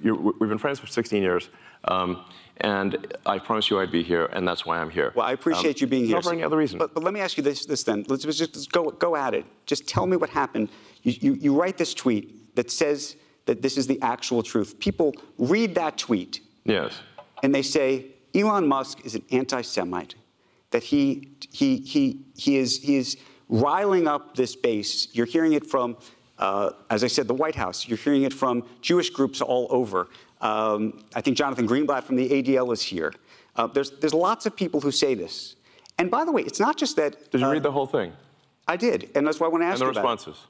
we've been friends for 16 years, and I promised you I'd be here, and that's why I'm here. Well, I appreciate you being here. Not for any other reason. But let me ask you this then. Let's just go at it. Just tell me what happened. You write this tweet that says that this is the actual truth. People read that tweet. Yes. And they say, Elon Musk is an anti-Semite, that he is riling up this base. You're hearing it from, as I said, the White House. You're hearing it from Jewish groups all over. I think Jonathan Greenblatt from the ADL is here. There's lots of people who say this. And by the way, it's not just that... Did you read the whole thing? I did, and that's why I want to ask you about it. And the responses?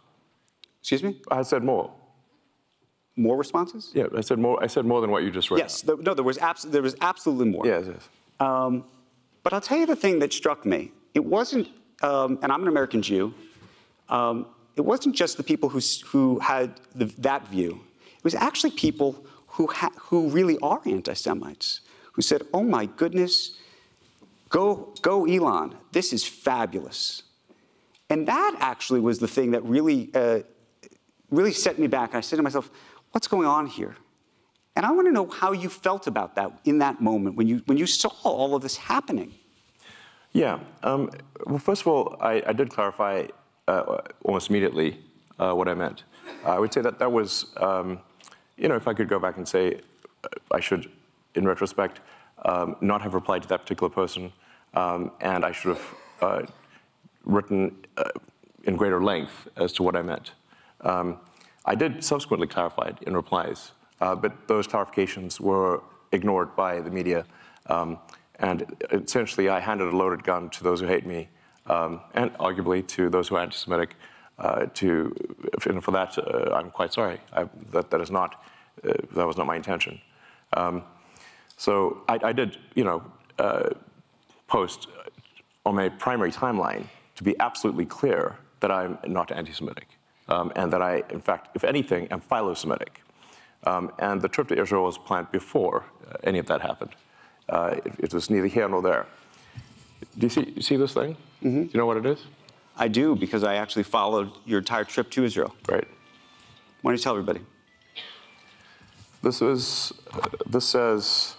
Excuse me? I said more. More responses? Yeah, I said more than what you just read. Yes, no, there was absolutely more. Yes, yes. But I'll tell you the thing that struck me. It wasn't, and I'm an American Jew, it wasn't just the people who had that view. It was actually people who really are anti-Semites, who said, oh my goodness, go Elon, this is fabulous. And that actually was the thing that really set me back. I said to myself, what's going on here? And I want to know how you felt about that in that moment when you saw all of this happening. Yeah. Well, first of all, I did clarify almost immediately what I meant. I would say that was, if I could go back and say I should, in retrospect, not have replied to that particular person, and I should have written in greater length as to what I meant. I did subsequently clarify it in replies, but those clarifications were ignored by the media. And essentially, I handed a loaded gun to those who hate me, and arguably to those who are anti-Semitic. And for that, I'm quite sorry. That was not my intention. So I did, post on my primary timeline to be absolutely clear that I'm not anti-Semitic, and that I, in fact, if anything, am philo-Semitic. And the trip to Israel was planned before any of that happened. It was neither here nor there. Do you see this thing? Mm-hmm. Do you know what it is? I do, because I actually followed your entire trip to Israel. Right. Why don't you tell everybody? This says,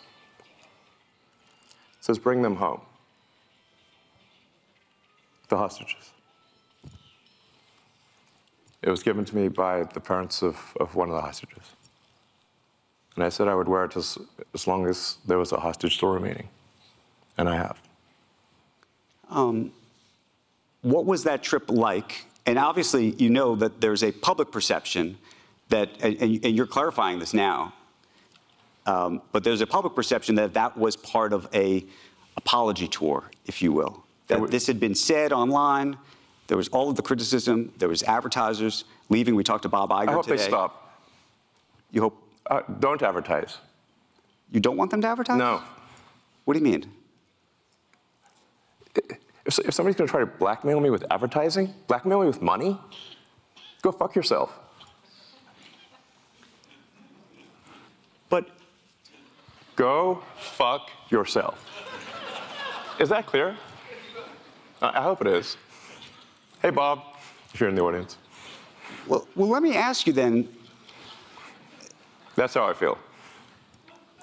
bring them home. The hostages. It was given to me by the parents of one of the hostages. And I said I would wear it as long as there was a hostage still remaining. And I have. What was that trip like? And obviously, you know that there's a public perception that, and you're clarifying this now, but there's a public perception that that was part of a apology tour, if you will. That this had been said online. There was all of the criticism. There was advertisers leaving. We talked to Bob Iger today. I hope they stop. You hope? Don't advertise. You don't want them to advertise? No. What do you mean? If somebody's going to try to blackmail me with advertising, blackmail me with money, go fuck yourself. But go fuck yourself. Is that clear? I hope it is. Hey, Bob, if you're in the audience. Well, let me ask you then. That's how I feel.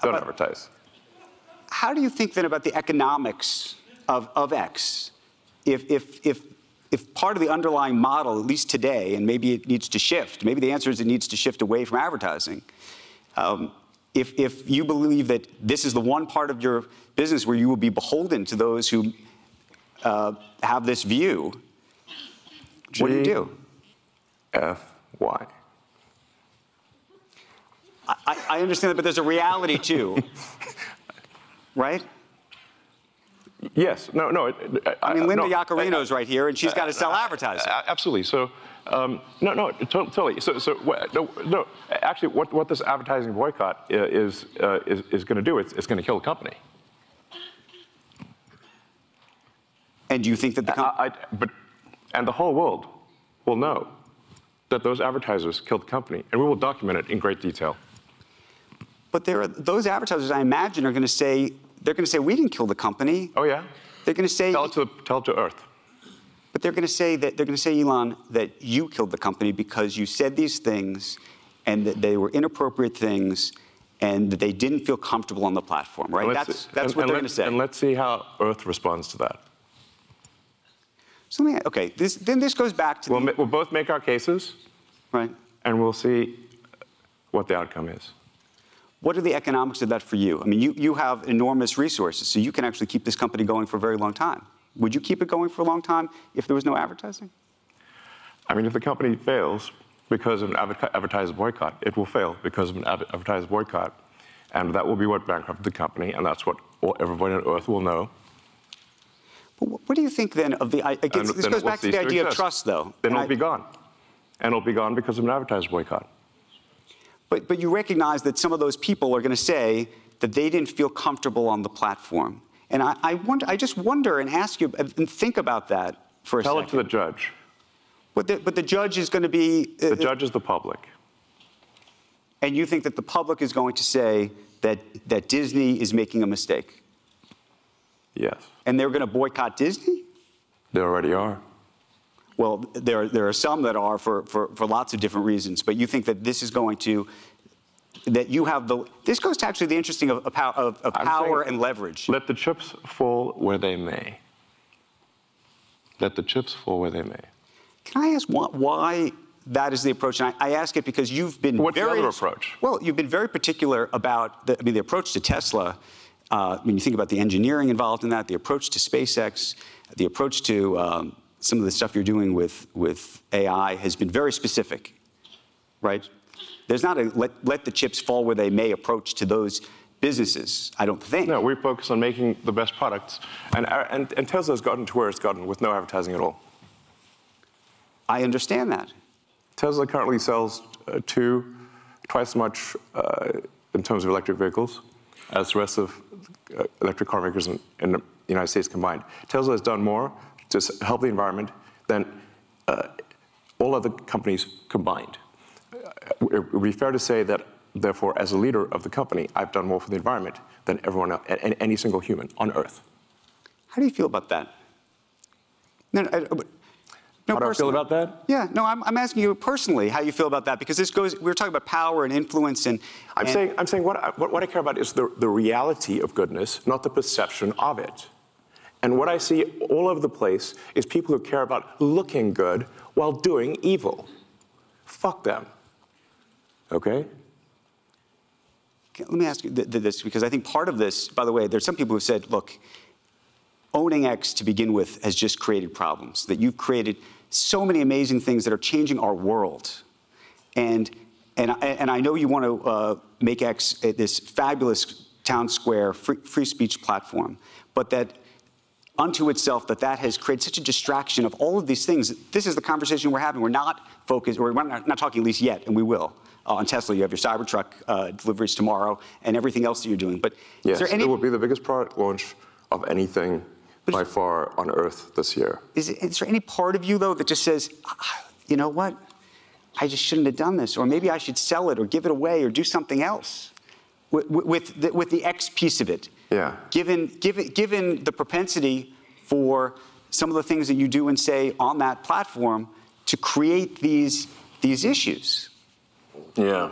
Don't advertise. How do you think then about the economics of X? If part of the underlying model, at least today, and maybe it needs to shift, maybe the answer is it needs to shift away from advertising. If you believe that this is the one part of your business where you will be beholden to those who have this view, what do you do? F-Y. I understand that, but there's a reality too, right? Yes. No. I mean, Linda Yaccarino's right here, and she's got to sell advertising. Absolutely. So, no, totally. So, no. Actually, what this advertising boycott is going to do, it's going to kill the company. And do you think that the company? And the whole world will know that those advertisers killed the company, and we will document it in great detail. But those advertisers, I imagine, are going to say, we didn't kill the company. Oh yeah. They're going to say, tell it to Earth. But they're going to say, Elon, that you killed the company because you said these things, and that they were inappropriate things, and that they didn't feel comfortable on the platform, right? That's what they're going to say. And let's see how Earth responds to that. So okay, then this goes back to we'll both make our cases, right? And we'll see what the outcome is. What are the economics of that for you? I mean, you have enormous resources, so you can actually keep this company going for a very long time. Would you keep it going for a long time if there was no advertising? I mean, if the company fails because of an advertiser boycott, it will fail because of an advertiser boycott. And that will be what bankrupted the company, and that's what everybody on Earth will know. But what do you think then of the, this goes back to the idea of trust, though. Then it'll be gone. And it'll be gone because of an advertiser boycott. But you recognize that some of those people are going to say that they didn't feel comfortable on the platform. And I just wonder and ask you and think about that for a second. Tell it to the judge. But the judge is going to be... the judge is the public. And you think that the public is going to say that Disney is making a mistake? Yes. And they're going to boycott Disney? They already are. Well, there are some that are for lots of different reasons. But you think that this is going to... that you have the... This goes to actually the interesting of power and leverage. Let the chips fall where they may. Let the chips fall where they may. Can I ask why that is the approach? And I ask it because you've been What's the other approach? Well, you've been very particular about the approach to Tesla. When you think about the engineering involved in that, the approach to SpaceX, the approach to some of the stuff you're doing with AI has been very specific, right? There's not a let the chips fall where they may approach to those businesses, I don't think. No, we focus on making the best products. And Tesla's gotten to where it's gotten with no advertising at all. I understand that. Tesla currently sells twice as much in terms of electric vehicles as the rest of electric car makers in the United States combined. Tesla has done more to help the environment than all other companies combined. It would be fair to say that, therefore, as a leader of the company, I've done more for the environment than everyone else, and any single human on Earth. How do you feel about that? How do I feel about that? Yeah, no, I'm asking you personally how you feel about that, because this goes, we're talking about power and influence and... I'm saying what I care about is the reality of goodness, not the perception of it. And what I see all over the place is people who care about looking good while doing evil. Fuck them. Okay? Let me ask you this, because I think part of this, by the way, there's some people who said, look, owning X to begin with has just created problems, that you've created so many amazing things that are changing our world. And I know you want to make X this fabulous town square free speech platform, but that unto itself that has created such a distraction of all of these things. This is the conversation we're having. We're not focused, or we're not talking at least yet, and we will. On Tesla, you have your Cybertruck deliveries tomorrow and everything else that you're doing. But yes, is there any... it will be the biggest product launch of anything by far on Earth this year. Is there any part of you, though, that just says, you know what, I just shouldn't have done this, or maybe I should sell it or give it away or do something else with the X piece of it? Yeah. Given the propensity for some of the things that you do and say on that platform to create these issues. Yeah.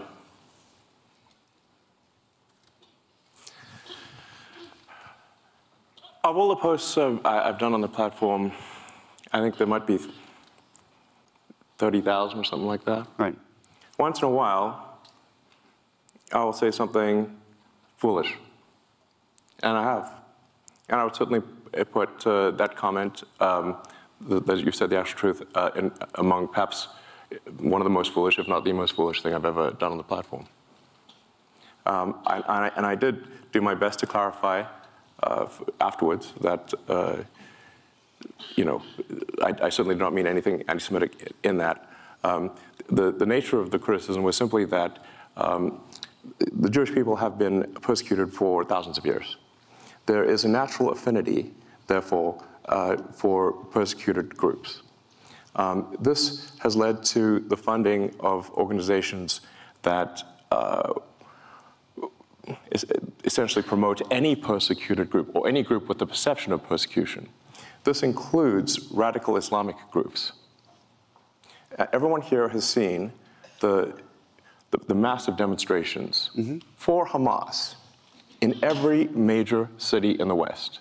Of all the posts I've done on the platform, I think there might be 30,000 or something like that. Right. Once in a while, I will say something foolish. And I have. And I would certainly put that comment, that you said the actual truth, among perhaps one of the most foolish, if not the most foolish thing I've ever done on the platform. And I did do my best to clarify afterwards that, you know, I certainly do not mean anything anti-Semitic in that. The nature of the criticism was simply that the Jewish people have been persecuted for thousands of years. There is a natural affinity, therefore, for persecuted groups. This has led to the funding of organizations that essentially promote any persecuted group or any group with the perception of persecution. This includes radical Islamic groups. Everyone here has seen the the massive demonstrations for Hamas in every major city in the West.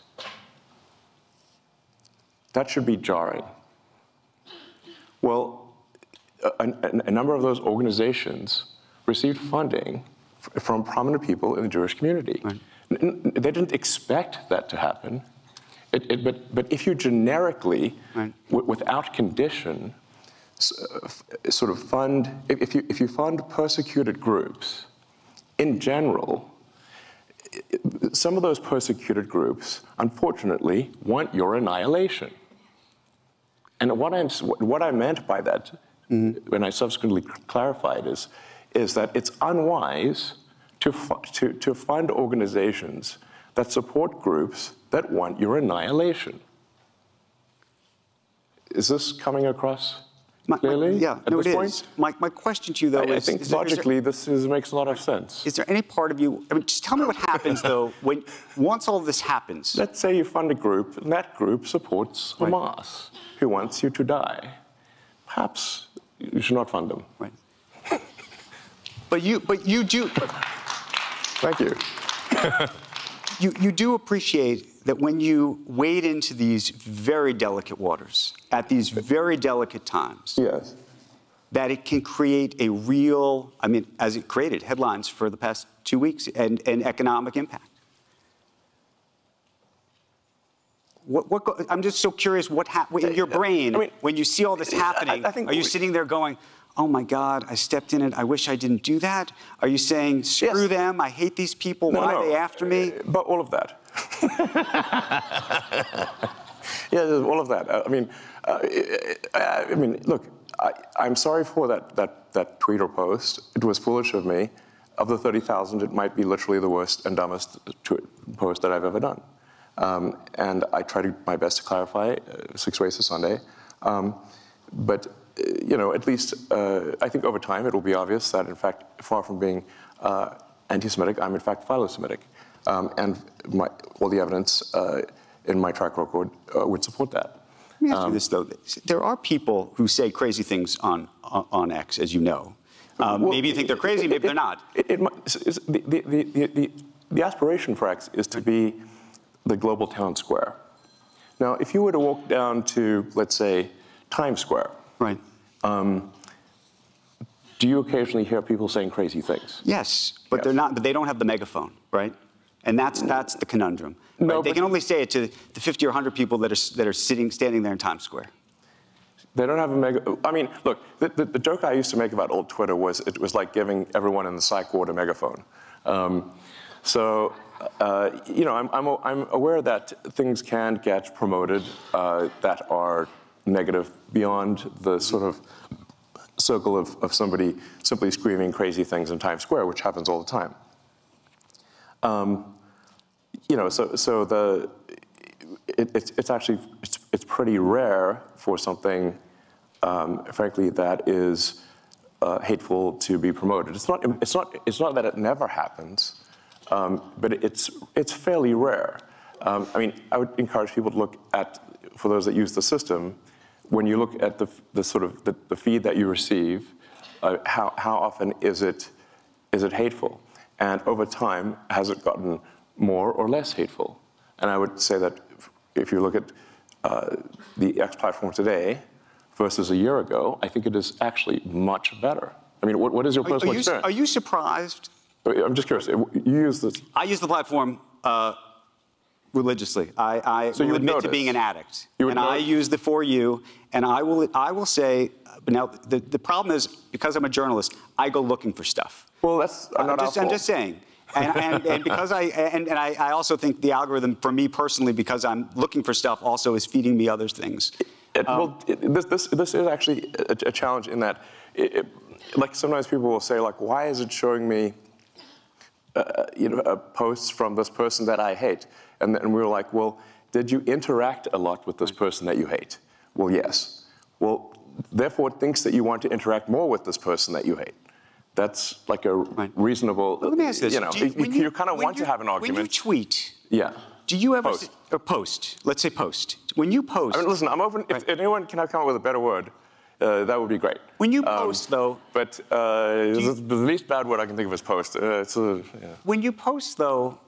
That should be jarring. Well, a number of those organizations received funding from prominent people in the Jewish community. Right. They didn't expect that to happen. But if you generically, right, without condition, sort of fund, if you fund persecuted groups, in general, some of those persecuted groups, unfortunately, want your annihilation. And what I meant by that, when I subsequently clarified, is that it's unwise to fund organizations that support groups that want your annihilation. Is this coming across clearly? Yeah, no, it is. My question to you, though, I think logically this makes a lot of sense. Is there any part of you, I mean, just tell me what happens, though, once all this happens. Let's say you fund a group, and that group supports Hamas, who wants you to die. Perhaps you should not fund them. Right. But you do. Thank you. You do appreciate that when you wade into these very delicate waters, at these very delicate times, yes, that it can create a real, I mean, as it created headlines for the past 2 weeks, and economic impact. I'm just so curious what in your brain, I mean, when you see all this happening, are you sitting there going, oh my God, I stepped in it, I wish I didn't do that? Are you saying, screw them, I hate these people, why are they after me? But all of that. Yeah, all of that. I mean, look, I'm sorry for that tweet or post. It was foolish of me. Of the 30,000, it might be literally the worst and dumbest post that I've ever done. And I try my best to clarify 6 ways to Sunday. But you know, at least I think over time it will be obvious that, in fact, far from being anti-Semitic, I'm in fact philo-Semitic. And all the evidence in my track record would support that. Let me ask you this, though. There are people who say crazy things on X, as you know. Maybe you think they're crazy, maybe they're not. The aspiration for X is to be the global town square. Now, if you were to walk down to, let's say, Times Square, right. Do you occasionally hear people saying crazy things? Yes, but they're not. But they don't have the megaphone, right? And that's the conundrum. Right? No, they can only say it to the 50 or 100 people that are standing there in Times Square. They don't have a mega. I mean, look, the joke I used to make about old Twitter was it was like giving everyone in the psych ward a megaphone. You know, I'm aware that things can get promoted that are negative beyond the sort of circle of somebody simply screaming crazy things in Times Square, which happens all the time. You know, it's pretty rare for something, frankly, that is hateful to be promoted. It's not that it never happens, but it's fairly rare. I mean, I would encourage people to look at, for those that use the system, when you look at the sort of the feed that you receive, how often is it hateful, and over time has it gotten more or less hateful? And I would say that if you look at the X platform today versus a year ago, I think it is actually much better. I mean, what is your personal experience? Are you surprised? I'm just curious. You use this? I use the platform religiously. I will admit to being an addict, and I use the For You, and I will say, now the problem is, because I'm a journalist, I go looking for stuff. Well, that's not our fault. I'm just saying. And because I also think the algorithm, for me personally, because I'm looking for stuff, also is feeding me other things. This is actually a challenge in that, like sometimes people will say, like, why is it showing me, you know, posts from this person that I hate? And we were like, well, did you interact a lot with this person that you hate? Well, yes. Well, therefore, it thinks that you want to interact more with this person that you hate. That's like a reasonable. Well, let me ask this. You know, you kind of want to have an argument. When you tweet, yeah. Do you ever post? Let's say post. When you post. I mean, listen, I'm open. If anyone can come up with a better word, that would be great. When you post, though... But the least bad word I can think of is post. Yeah. When you post, though,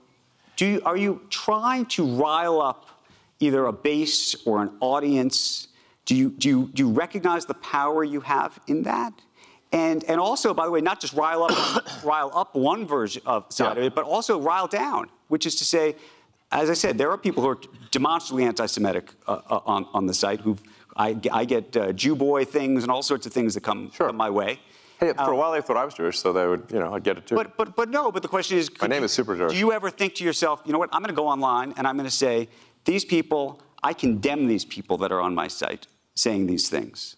are you trying to rile up either a base or an audience? Do you recognize the power you have in that? And also, by the way, not just rile up one version side of it, but also rile down, which is to say, as I said, there are people who are demonstrably anti-Semitic on the site. I get Jew boy things and all sorts of things that come my way. Hey, for a while they thought I was Jewish, so they would, I'd get it too. But no. But the question is, my name is super Jewish. Do you ever think to yourself, you know what? I'm going to go online and I'm going to say, these people, I condemn these people that are on my site saying these things.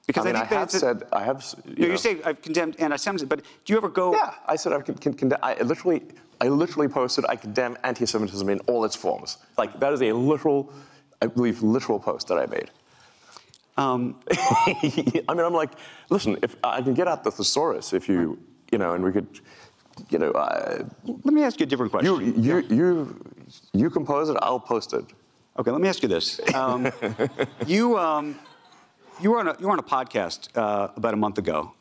Because I think I have. You say I've condemned anti-Semitism, but do you ever go? Yeah, I said I condemn. I literally posted I condemn anti-Semitism in all its forms. Like that is a literal, I believe, literal post that I made. I mean, I'm like, listen, if I can get out the thesaurus, if you and we could, Let me ask you a different question. You compose it, I'll post it. Okay, let me ask you this. You were on a podcast about a month ago,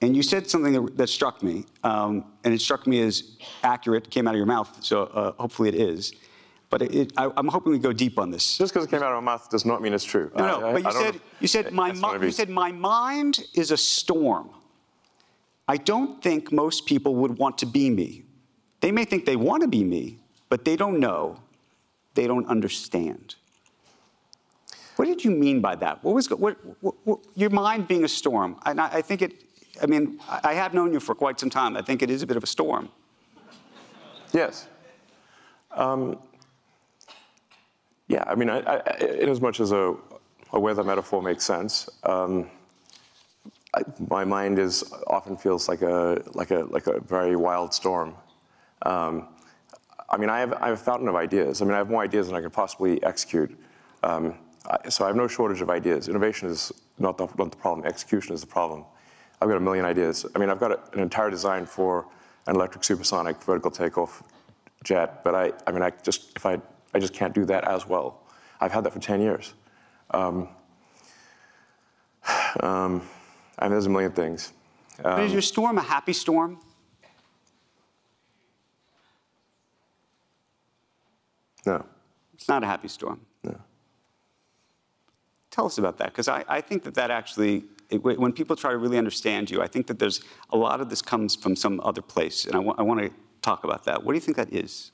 and you said something that struck me, and it struck me as accurate. It came out of your mouth, so hopefully it is. But I'm hoping we go deep on this. Just because it came out of my mouth does not mean it's true. No, but you said my mind is a storm. I don't think most people would want to be me. They may think they want to be me, but they don't know. They don't understand. What did you mean by that? What was your mind being a storm? And I think it. I mean, I have known you for quite some time. I think it is a bit of a storm. Yes. Yeah. I mean, in as much as a weather metaphor makes sense, my mind often feels like a very wild storm. I mean, I have a fountain of ideas. I mean, I have more ideas than I could possibly execute. So I have no shortage of ideas. Innovation is not the problem. Execution is the problem. I've got a million ideas. I mean, I've got an entire design for an electric supersonic vertical takeoff jet, but I just can't do that as well. I've had that for 10 years. And there's a million things. But is your storm a happy storm? No. It's not a happy storm. No. Tell us about that, because I think that actually, when people try to really understand you, I think that there's a lot of this comes from some other place, and I want to talk about that. What do you think that is?